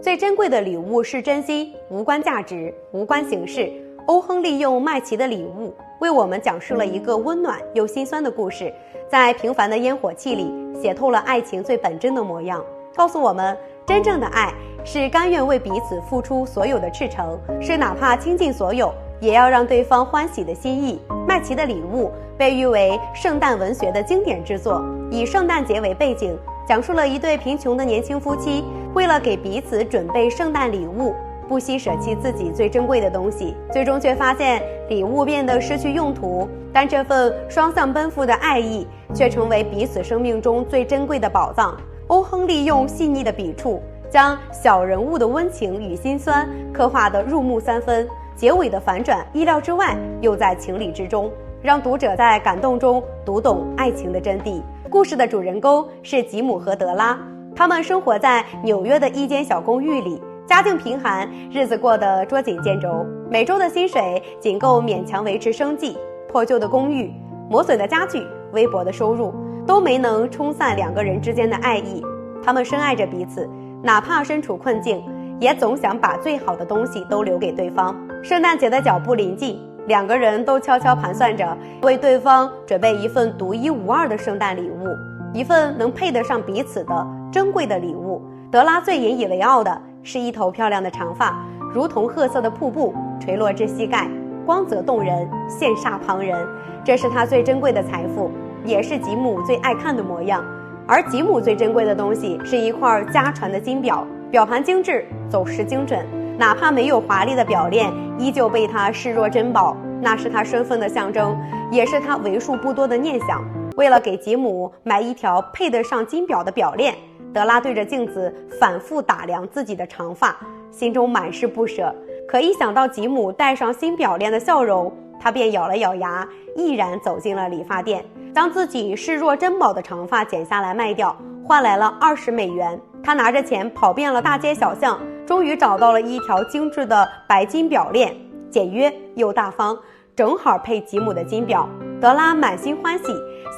最珍贵的礼物是真心，无关价值，无关形式。欧亨利用麦琪的礼物为我们讲述了一个温暖又心酸的故事，在平凡的烟火气里写透了爱情最本真的模样，告诉我们真正的爱是甘愿为彼此付出所有的赤诚，是哪怕倾尽所有也要让对方欢喜的心意。麦琪的礼物被誉为圣诞文学的经典之作，以圣诞节为背景，讲述了一对贫穷的年轻夫妻为了给彼此准备圣诞礼物，不惜舍弃自己最珍贵的东西，最终却发现礼物变得失去用途，但这份双向奔赴的爱意却成为彼此生命中最珍贵的宝藏。欧亨利用细腻的笔触将小人物的温情与心酸刻画得入木三分，结尾的反转意料之外，又在情理之中，让读者在感动中读懂爱情的真谛。故事的主人公是吉姆和德拉，他们生活在纽约的一间小公寓里，家境贫寒，日子过得捉襟见肘，每周的薪水仅够勉强维持生计。破旧的公寓、磨损的家具、微薄的收入都没能冲散两个人之间的爱意。他们深爱着彼此，哪怕身处困境，也总想把最好的东西都留给对方。圣诞节的脚步临近，两个人都悄悄盘算着为对方准备一份独一无二的圣诞礼物，一份能配得上彼此的珍贵的礼物。德拉最引以为傲的是一头漂亮的长发，如同褐色的瀑布垂落至膝盖，光泽动人，羡煞旁人。这是他最珍贵的财富，也是吉姆最爱看的模样。而吉姆最珍贵的东西是一块家传的金表，表盘精致，走时精准，哪怕没有华丽的表链，依旧被他视若珍宝。那是他身份的象征，也是他为数不多的念想。为了给吉姆买一条配得上金表的表链，德拉对着镜子反复打量自己的长发，心中满是不舍。可一想到吉姆戴上新表链的笑容，他便咬了咬牙，毅然走进了理发店，将自己视若珍宝的长发剪下来卖掉，换来了$20。他拿着钱跑遍了大街小巷，终于找到了一条精致的白金表链，简约又大方，正好配吉姆的金表。德拉满心欢喜，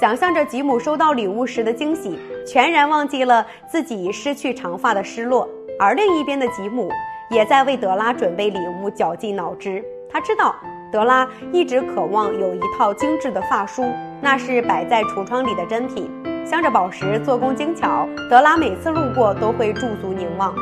想象着吉姆收到礼物时的惊喜，全然忘记了自己失去长发的失落。而另一边的吉姆也在为德拉准备礼物绞尽脑汁。他知道德拉一直渴望有一套精致的发梳，那是摆在橱窗里的珍品，镶着宝石，做工精巧，德拉每次路过都会驻足凝望。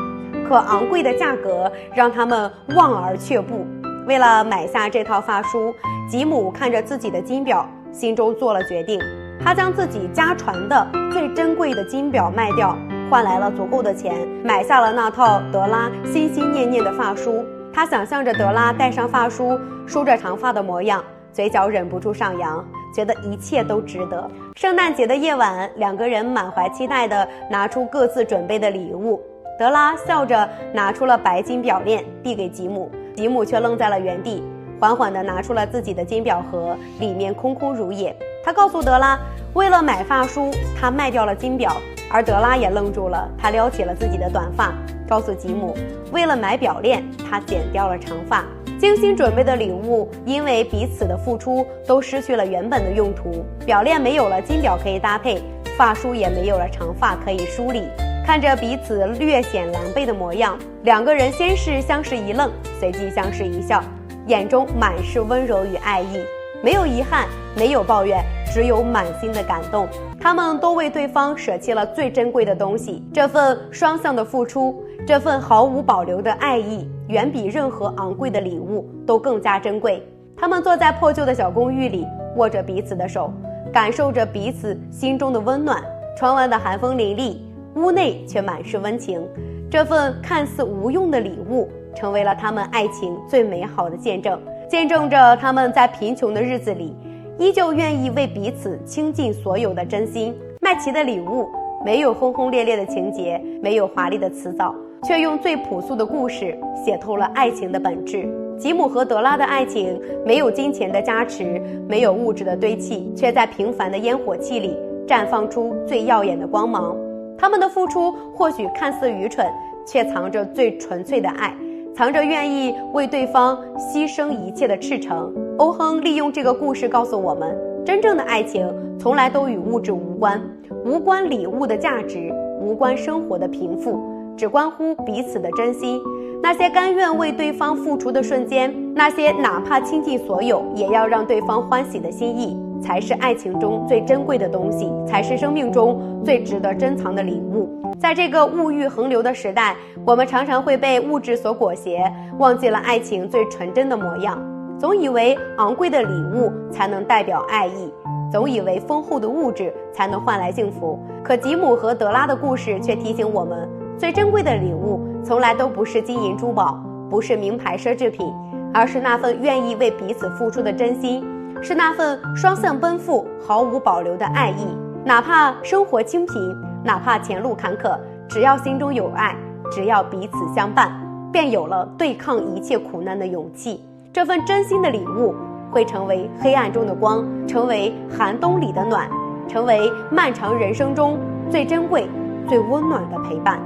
可昂贵的价格让他们望而却步。为了买下这套发梳，吉姆看着自己的金表，心中做了决定。他将自己家传的最珍贵的金表卖掉，换来了足够的钱，买下了那套德拉心心念念的发梳。他想象着德拉戴上发梳，梳着长发的模样，嘴角忍不住上扬，觉得一切都值得。圣诞节的夜晚，两个人满怀期待地拿出各自准备的礼物。德拉笑着拿出了白金表链，递给吉姆，吉姆却愣在了原地，缓缓地拿出了自己的金表盒，里面空空如也。他告诉德拉，为了买发梳，他卖掉了金表。而德拉也愣住了，他撩起了自己的短发，告诉吉姆，为了买表链，他剪掉了长发。精心准备的礼物因为彼此的付出都失去了原本的用途，表链没有了金表可以搭配，发梳也没有了长发可以梳理。看着彼此略显狼狈的模样，两个人先是相视一愣，随即相视一笑，眼中满是温柔与爱意，没有遗憾，没有抱怨，只有满心的感动。他们都为对方舍弃了最珍贵的东西，这份双向的付出，这份毫无保留的爱意，远比任何昂贵的礼物都更加珍贵。他们坐在破旧的小公寓里，握着彼此的手，感受着彼此心中的温暖。窗外的寒风凛冽，屋内却满是温情。这份看似无用的礼物，成为了他们爱情最美好的见证，见证着他们在贫穷的日子里依旧愿意为彼此倾尽所有的真心。麦琪的礼物没有轰轰烈烈的情节，没有华丽的辞藻，却用最朴素的故事写透了爱情的本质。吉姆和德拉的爱情没有金钱的加持，没有物质的堆砌，却在平凡的烟火气里绽放出最耀眼的光芒。他们的付出或许看似愚蠢，却藏着最纯粹的爱，藏着愿意为对方牺牲一切的赤诚。欧亨利用这个故事告诉我们，真正的爱情从来都与物质无关，无关礼物的价值，无关生活的贫富，只关乎彼此的珍惜。那些甘愿为对方付出的瞬间，那些哪怕倾尽所有也要让对方欢喜的心意，才是爱情中最珍贵的东西，才是生命中最值得珍藏的礼物。在这个物欲横流的时代，我们常常会被物质所裹挟，忘记了爱情最纯真的模样。总以为昂贵的礼物才能代表爱意，总以为丰厚的物质才能换来幸福。可吉姆和德拉的故事却提醒我们，最珍贵的礼物从来都不是金银珠宝，不是名牌奢侈品，而是那份愿意为彼此付出的真心，是那份双向奔赴毫无保留的爱意。哪怕生活清贫，哪怕前路坎坷，只要心中有爱，只要彼此相伴，便有了对抗一切苦难的勇气。这份真心的礼物会成为黑暗中的光，成为寒冬里的暖，成为漫长人生中最珍贵最温暖的陪伴。